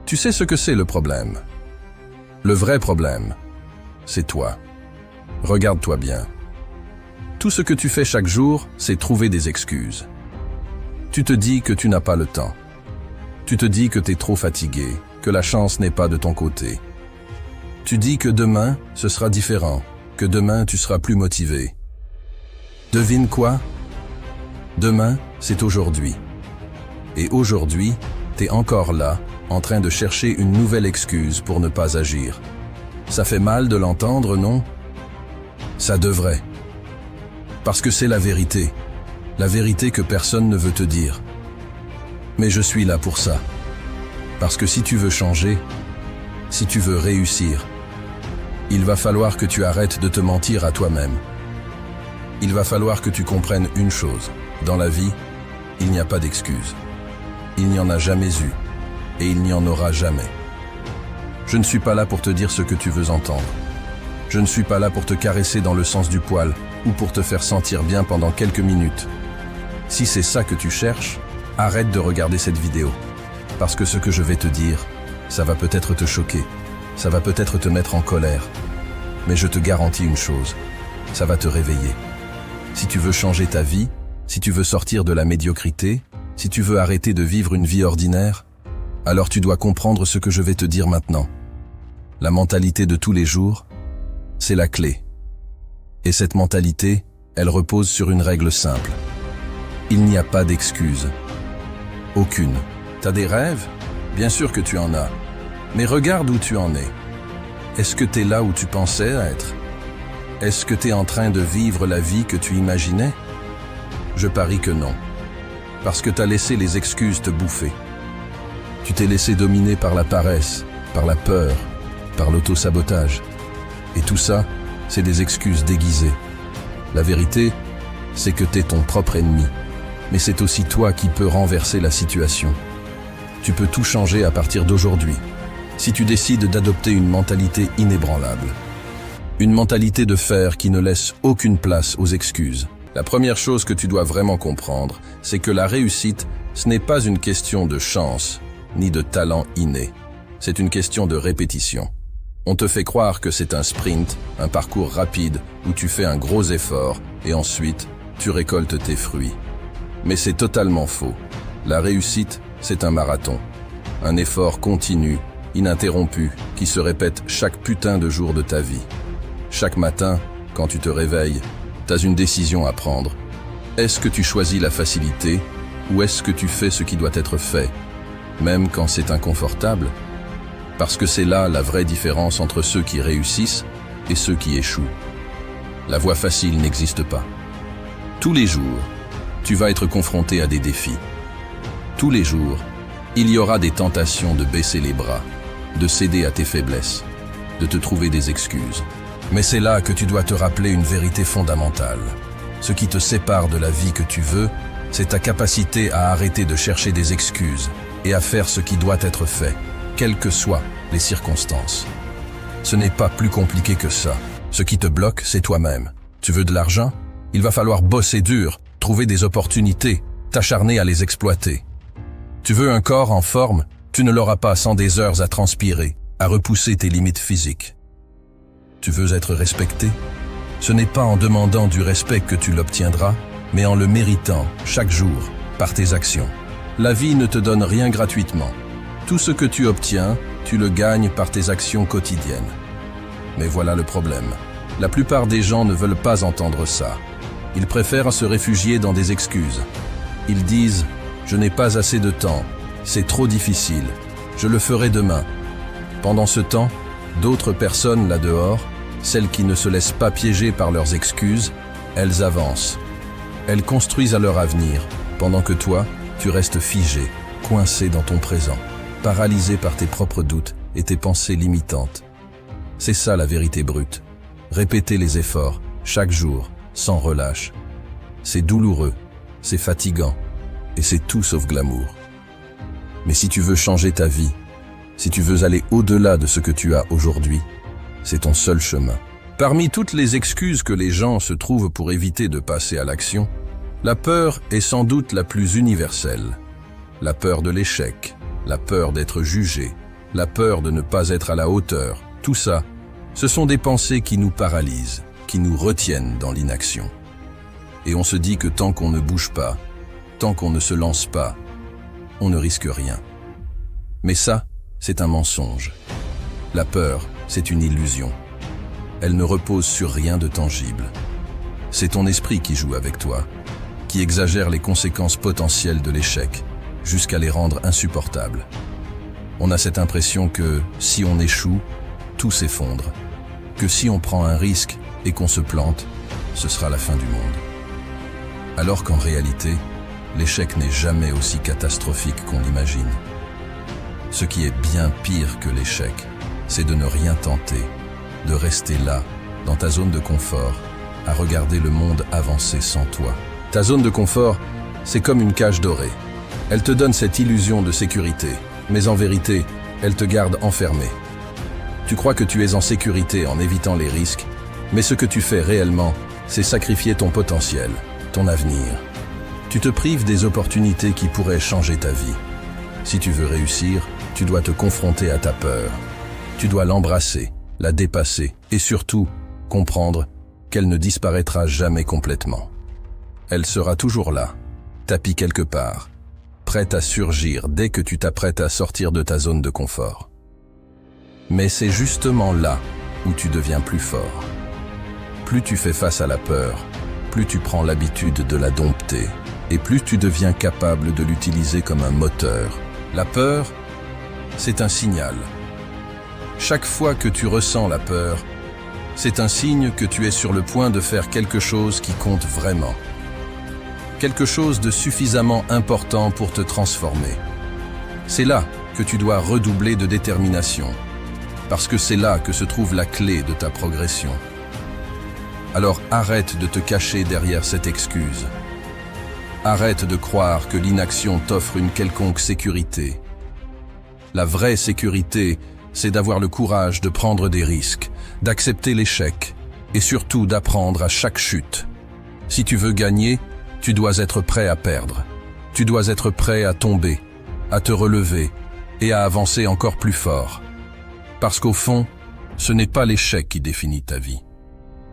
Tu sais ce que c'est le problème. Le vrai problème, c'est toi. Regarde-toi bien. Tout ce que tu fais chaque jour, c'est trouver des excuses. Tu te dis que tu n'as pas le temps. Tu te dis que tu es trop fatigué, que la chance n'est pas de ton côté. Tu dis que demain, ce sera différent, que demain, tu seras plus motivé. Devine quoi? Demain, c'est aujourd'hui. Et aujourd'hui, t'es encore là, en train de chercher une nouvelle excuse pour ne pas agir. Ça fait mal de l'entendre, non? Ça devrait. Parce que c'est la vérité que personne ne veut te dire. Mais je suis là pour ça. Parce que si tu veux changer, si tu veux réussir, il va falloir que tu arrêtes de te mentir à toi-même. Il va falloir que tu comprennes une chose. Dans la vie, il n'y a pas d'excuses. Il n'y en a jamais eu. Et il n'y en aura jamais. Je ne suis pas là pour te dire ce que tu veux entendre. Je ne suis pas là pour te caresser dans le sens du poil ou pour te faire sentir bien pendant quelques minutes. Si c'est ça que tu cherches, arrête de regarder cette vidéo. Parce que ce que je vais te dire, ça va peut-être te choquer. Ça va peut-être te mettre en colère. Mais je te garantis une chose, ça va te réveiller. Si tu veux changer ta vie, si tu veux sortir de la médiocrité, si tu veux arrêter de vivre une vie ordinaire, alors tu dois comprendre ce que je vais te dire maintenant. La mentalité de tous les jours, c'est la clé. Et cette mentalité, elle repose sur une règle simple. Il n'y a pas d'excuse. Aucune. T'as des rêves? Bien sûr que tu en as. Mais regarde où tu en es. Est-ce que t'es là où tu pensais être? Est-ce que t'es en train de vivre la vie que tu imaginais? Je parie que non. Parce que t'as laissé les excuses te bouffer. Tu t'es laissé dominer par la paresse, par la peur, par l'auto-sabotage. Et tout ça, c'est des excuses déguisées. La vérité, c'est que t'es ton propre ennemi. Mais c'est aussi toi qui peux renverser la situation. Tu peux tout changer à partir d'aujourd'hui. Si tu décides d'adopter une mentalité inébranlable. Une mentalité de fer qui ne laisse aucune place aux excuses. La première chose que tu dois vraiment comprendre, c'est que la réussite, ce n'est pas une question de chance, ni de talent inné. C'est une question de répétition. On te fait croire que c'est un sprint, un parcours rapide, où tu fais un gros effort, et ensuite, tu récoltes tes fruits. Mais c'est totalement faux. La réussite, c'est un marathon. Un effort continu, ininterrompu, qui se répète chaque putain de jour de ta vie. Chaque matin, quand tu te réveilles, t'as une décision à prendre. Est-ce que tu choisis la facilité, ou est-ce que tu fais ce qui doit être fait, même quand c'est inconfortable? Parce que c'est là la vraie différence entre ceux qui réussissent et ceux qui échouent. La voie facile n'existe pas. Tous les jours, tu vas être confronté à des défis. Tous les jours, il y aura des tentations de baisser les bras, de céder à tes faiblesses, de te trouver des excuses. Mais c'est là que tu dois te rappeler une vérité fondamentale. Ce qui te sépare de la vie que tu veux, c'est ta capacité à arrêter de chercher des excuses et à faire ce qui doit être fait, quelles que soient les circonstances. Ce n'est pas plus compliqué que ça. Ce qui te bloque, c'est toi-même. Tu veux de l'argent? Il va falloir bosser dur, trouver des opportunités, t'acharner à les exploiter. Tu veux un corps en forme? Tu ne l'auras pas sans des heures à transpirer, à repousser tes limites physiques. Tu veux être respecté? Ce n'est pas en demandant du respect que tu l'obtiendras, mais en le méritant chaque jour par tes actions. La vie ne te donne rien gratuitement. Tout ce que tu obtiens, tu le gagnes par tes actions quotidiennes. Mais voilà le problème. La plupart des gens ne veulent pas entendre ça. Ils préfèrent se réfugier dans des excuses. Ils disent « Je n'ai pas assez de temps, c'est trop difficile, je le ferai demain ». Pendant ce temps, d'autres personnes là dehors, celles qui ne se laissent pas piéger par leurs excuses, elles avancent. Elles construisent à leur avenir, pendant que toi, tu restes figé, coincé dans ton présent, paralysé par tes propres doutes et tes pensées limitantes. C'est ça la vérité brute. Répéter les efforts, chaque jour, sans relâche. C'est douloureux, c'est fatigant, et c'est tout sauf glamour. Mais si tu veux changer ta vie, si tu veux aller au-delà de ce que tu as aujourd'hui, c'est ton seul chemin. Parmi toutes les excuses que les gens se trouvent pour éviter de passer à l'action, la peur est sans doute la plus universelle. La peur de l'échec, la peur d'être jugé, la peur de ne pas être à la hauteur, tout ça, ce sont des pensées qui nous paralysent, qui nous retiennent dans l'inaction. Et on se dit que tant qu'on ne bouge pas, tant qu'on ne se lance pas, on ne risque rien. Mais ça, c'est un mensonge. La peur, c'est une illusion. Elle ne repose sur rien de tangible. C'est ton esprit qui joue avec toi, qui exagère les conséquences potentielles de l'échec, jusqu'à les rendre insupportables. On a cette impression que, si on échoue, tout s'effondre. Que si on prend un risque et qu'on se plante, ce sera la fin du monde. Alors qu'en réalité, l'échec n'est jamais aussi catastrophique qu'on l'imagine. Ce qui est bien pire que l'échec, c'est de ne rien tenter, de rester là, dans ta zone de confort, à regarder le monde avancer sans toi. Ta zone de confort, c'est comme une cage dorée. Elle te donne cette illusion de sécurité, mais en vérité, elle te garde enfermé. Tu crois que tu es en sécurité en évitant les risques, mais ce que tu fais réellement, c'est sacrifier ton potentiel, ton avenir. Tu te prives des opportunités qui pourraient changer ta vie. Si tu veux réussir, tu dois te confronter à ta peur. Tu dois l'embrasser, la dépasser et surtout comprendre qu'elle ne disparaîtra jamais complètement. Elle sera toujours là, tapie quelque part, prête à surgir dès que tu t'apprêtes à sortir de ta zone de confort. Mais c'est justement là où tu deviens plus fort. Plus tu fais face à la peur, plus tu prends l'habitude de la dompter et plus tu deviens capable de l'utiliser comme un moteur. La peur, c'est un signal. Chaque fois que tu ressens la peur, c'est un signe que tu es sur le point de faire quelque chose qui compte vraiment. Quelque chose de suffisamment important pour te transformer. C'est là que tu dois redoubler de détermination, parce que c'est là que se trouve la clé de ta progression. Alors arrête de te cacher derrière cette excuse. Arrête de croire que l'inaction t'offre une quelconque sécurité. La vraie sécurité, c'est d'avoir le courage de prendre des risques, d'accepter l'échec et surtout d'apprendre à chaque chute. Si tu veux gagner, tu dois être prêt à perdre. Tu dois être prêt à tomber, à te relever et à avancer encore plus fort. Parce qu'au fond, ce n'est pas l'échec qui définit ta vie.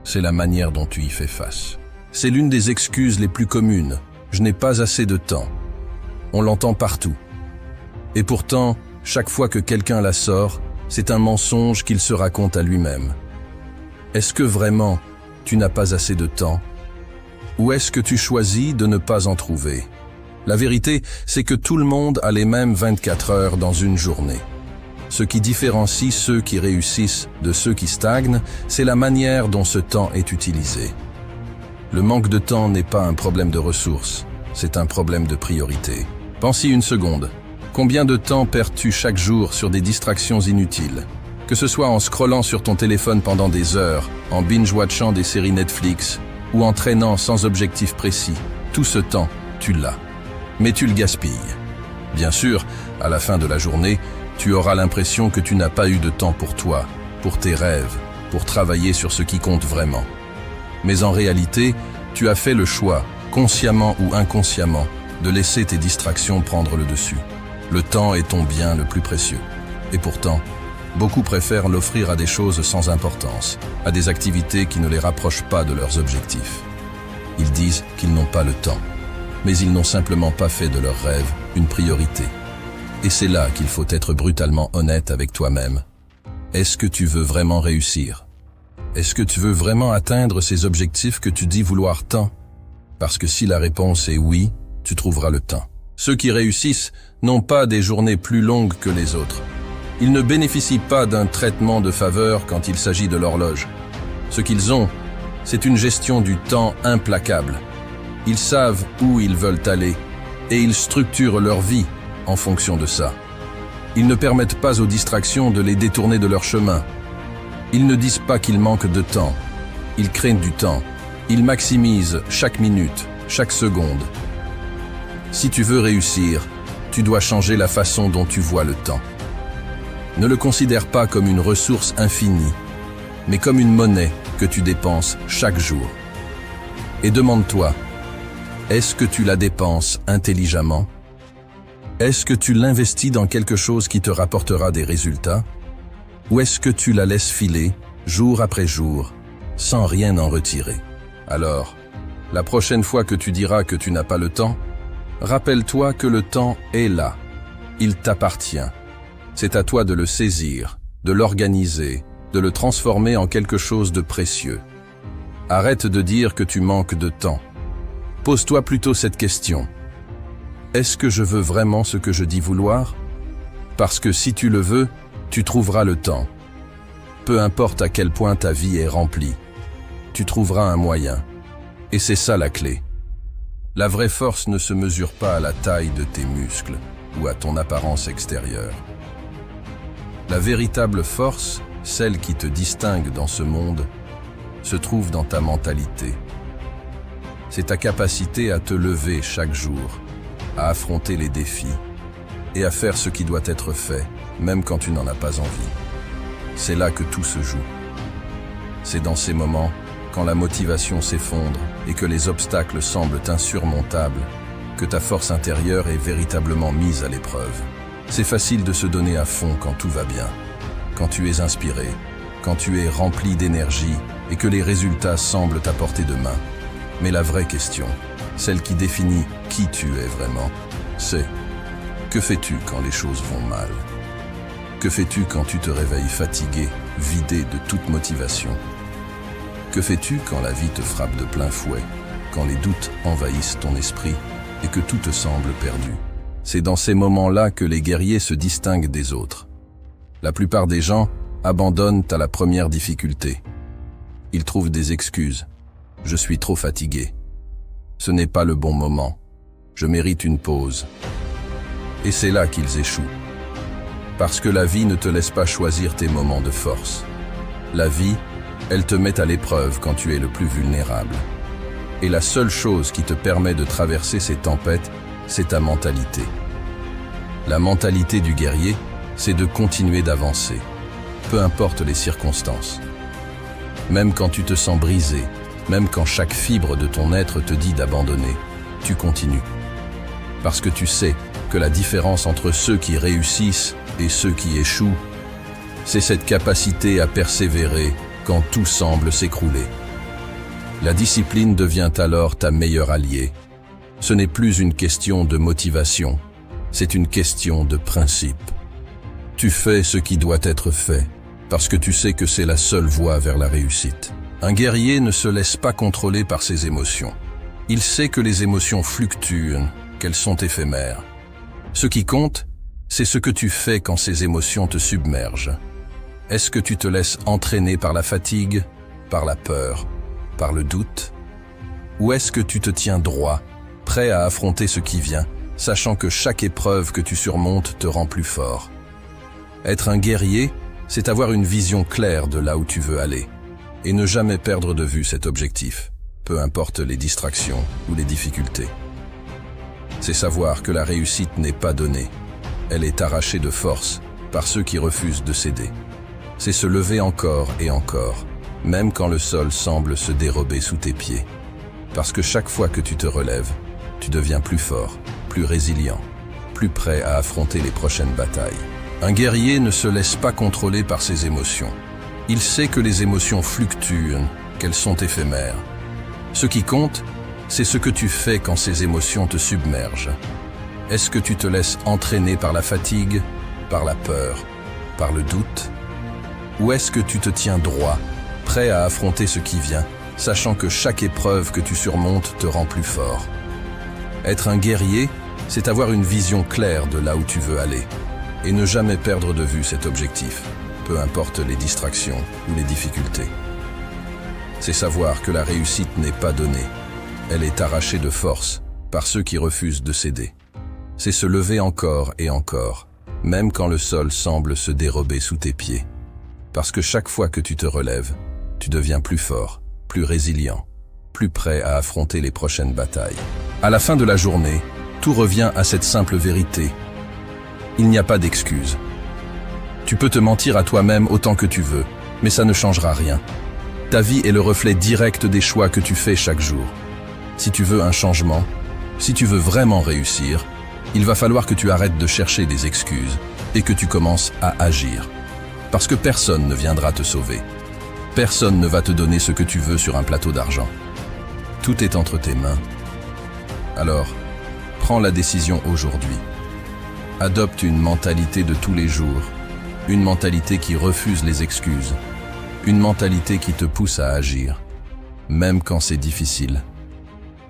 C'est la manière dont tu y fais face. C'est l'une des excuses les plus communes. Je n'ai pas assez de temps. On l'entend partout. Et pourtant, chaque fois que quelqu'un la sort, c'est un mensonge qu'il se raconte à lui-même. Est-ce que vraiment, tu n'as pas assez de temps? Ou est-ce que tu choisis de ne pas en trouver? La vérité, c'est que tout le monde a les mêmes 24 heures dans une journée. Ce qui différencie ceux qui réussissent de ceux qui stagnent, c'est la manière dont ce temps est utilisé. Le manque de temps n'est pas un problème de ressources, c'est un problème de priorité. Pense-y une seconde. Combien de temps perds-tu chaque jour sur des distractions inutiles? Que ce soit en scrollant sur ton téléphone pendant des heures, en binge-watchant des séries Netflix, ou en traînant sans objectif précis, tout ce temps, tu l'as. Mais tu le gaspilles. Bien sûr, à la fin de la journée, tu auras l'impression que tu n'as pas eu de temps pour toi, pour tes rêves, pour travailler sur ce qui compte vraiment. Mais en réalité, tu as fait le choix, consciemment ou inconsciemment, de laisser tes distractions prendre le dessus. Le temps est ton bien le plus précieux. Et pourtant, beaucoup préfèrent l'offrir à des choses sans importance, à des activités qui ne les rapprochent pas de leurs objectifs. Ils disent qu'ils n'ont pas le temps, mais ils n'ont simplement pas fait de leurs rêves une priorité. Et c'est là qu'il faut être brutalement honnête avec toi-même. Est-ce que tu veux vraiment réussir? Est-ce que tu veux vraiment atteindre ces objectifs que tu dis vouloir tant? Parce que si la réponse est oui, tu trouveras le temps. Ceux qui réussissent n'ont pas des journées plus longues que les autres. Ils ne bénéficient pas d'un traitement de faveur quand il s'agit de l'horloge. Ce qu'ils ont, c'est une gestion du temps implacable. Ils savent où ils veulent aller et ils structurent leur vie en fonction de ça. Ils ne permettent pas aux distractions de les détourner de leur chemin. Ils ne disent pas qu'ils manquent de temps. Ils créent du temps. Ils maximisent chaque minute, chaque seconde. Si tu veux réussir, tu dois changer la façon dont tu vois le temps. Ne le considère pas comme une ressource infinie, mais comme une monnaie que tu dépenses chaque jour. Et demande-toi, est-ce que tu la dépenses intelligemment? Est-ce que tu l'investis dans quelque chose qui te rapportera des résultats? Ou est-ce que tu la laisses filer, jour après jour, sans rien en retirer? Alors, la prochaine fois que tu diras que tu n'as pas le temps, rappelle-toi que le temps est là. Il t'appartient. C'est à toi de le saisir, de l'organiser, de le transformer en quelque chose de précieux. Arrête de dire que tu manques de temps. Pose-toi plutôt cette question. Est-ce que je veux vraiment ce que je dis vouloir? Parce que si tu le veux, tu trouveras le temps. Peu importe à quel point ta vie est remplie, tu trouveras un moyen. Et c'est ça la clé. La vraie force ne se mesure pas à la taille de tes muscles ou à ton apparence extérieure. La véritable force, celle qui te distingue dans ce monde, se trouve dans ta mentalité. C'est ta capacité à te lever chaque jour, à affronter les défis et à faire ce qui doit être fait, même quand tu n'en as pas envie. C'est là que tout se joue. C'est dans ces moments, quand la motivation s'effondre et que les obstacles semblent insurmontables, que ta force intérieure est véritablement mise à l'épreuve. C'est facile de se donner à fond quand tout va bien, quand tu es inspiré, quand tu es rempli d'énergie et que les résultats semblent à portée de main. Mais la vraie question, celle qui définit qui tu es vraiment, c'est: que fais-tu quand les choses vont mal? Que fais-tu quand tu te réveilles fatigué, vidé de toute motivation? Que fais-tu quand la vie te frappe de plein fouet, quand les doutes envahissent ton esprit et que tout te semble perdu? C'est dans ces moments-là que les guerriers se distinguent des autres. La plupart des gens abandonnent à la première difficulté. Ils trouvent des excuses. Je suis trop fatigué. Ce n'est pas le bon moment. Je mérite une pause. Et c'est là qu'ils échouent. Parce que la vie ne te laisse pas choisir tes moments de force. La vie, elle te met à l'épreuve quand tu es le plus vulnérable. Et la seule chose qui te permet de traverser ces tempêtes, c'est ta mentalité. La mentalité du guerrier, c'est de continuer d'avancer, peu importe les circonstances. Même quand tu te sens brisé, même quand chaque fibre de ton être te dit d'abandonner, tu continues. Parce que tu sais que la différence entre ceux qui réussissent et ceux qui échouent, c'est cette capacité à persévérer quand tout semble s'écrouler. La discipline devient alors ta meilleure alliée. Ce n'est plus une question de motivation, c'est une question de principe. Tu fais ce qui doit être fait, parce que tu sais que c'est la seule voie vers la réussite. Un guerrier ne se laisse pas contrôler par ses émotions. Il sait que les émotions fluctuent, qu'elles sont éphémères. Ce qui compte, c'est ce que tu fais quand ces émotions te submergent. Est-ce que tu te laisses entraîner par la fatigue, par la peur, par le doute? Ou est-ce que tu te tiens droit, prêt à affronter ce qui vient, sachant que chaque épreuve que tu surmontes te rend plus fort? Être un guerrier, c'est avoir une vision claire de là où tu veux aller, et ne jamais perdre de vue cet objectif, peu importe les distractions ou les difficultés. C'est savoir que la réussite n'est pas donnée, elle est arrachée de force par ceux qui refusent de céder. C'est se lever encore et encore, même quand le sol semble se dérober sous tes pieds. Parce que chaque fois que tu te relèves, tu deviens plus fort, plus résilient, plus prêt à affronter les prochaines batailles. Un guerrier ne se laisse pas contrôler par ses émotions. Il sait que les émotions fluctuent, qu'elles sont éphémères. Ce qui compte, c'est ce que tu fais quand ces émotions te submergent. Est-ce que tu te laisses entraîner par la fatigue, par la peur, par le doute? Ou est-ce que tu te tiens droit, prêt à affronter ce qui vient, sachant que chaque épreuve que tu surmontes te rend plus fort? Être un guerrier, c'est avoir une vision claire de là où tu veux aller, et ne jamais perdre de vue cet objectif, peu importe les distractions ou les difficultés. C'est savoir que la réussite n'est pas donnée, elle est arrachée de force par ceux qui refusent de céder. C'est se lever encore et encore, même quand le sol semble se dérober sous tes pieds. Parce que chaque fois que tu te relèves, tu deviens plus fort, plus résilient, plus prêt à affronter les prochaines batailles. À la fin de la journée, tout revient à cette simple vérité. Il n'y a pas d'excuse. Tu peux te mentir à toi-même autant que tu veux, mais ça ne changera rien. Ta vie est le reflet direct des choix que tu fais chaque jour. Si tu veux un changement, si tu veux vraiment réussir, Il va falloir que tu arrêtes de chercher des excuses et que tu commences à agir. Parce que personne ne viendra te sauver. Personne ne va te donner ce que tu veux sur un plateau d'argent. Tout est entre tes mains. Alors, prends la décision aujourd'hui. Adopte une mentalité de tous les jours, une mentalité qui refuse les excuses, une mentalité qui te pousse à agir, même quand c'est difficile.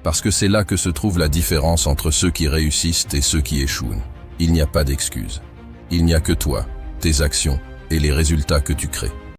Parce que c'est là que se trouve la différence entre ceux qui réussissent et ceux qui échouent. Il n'y a pas d'excuses. Il n'y a que toi, tes actions et les résultats que tu crées.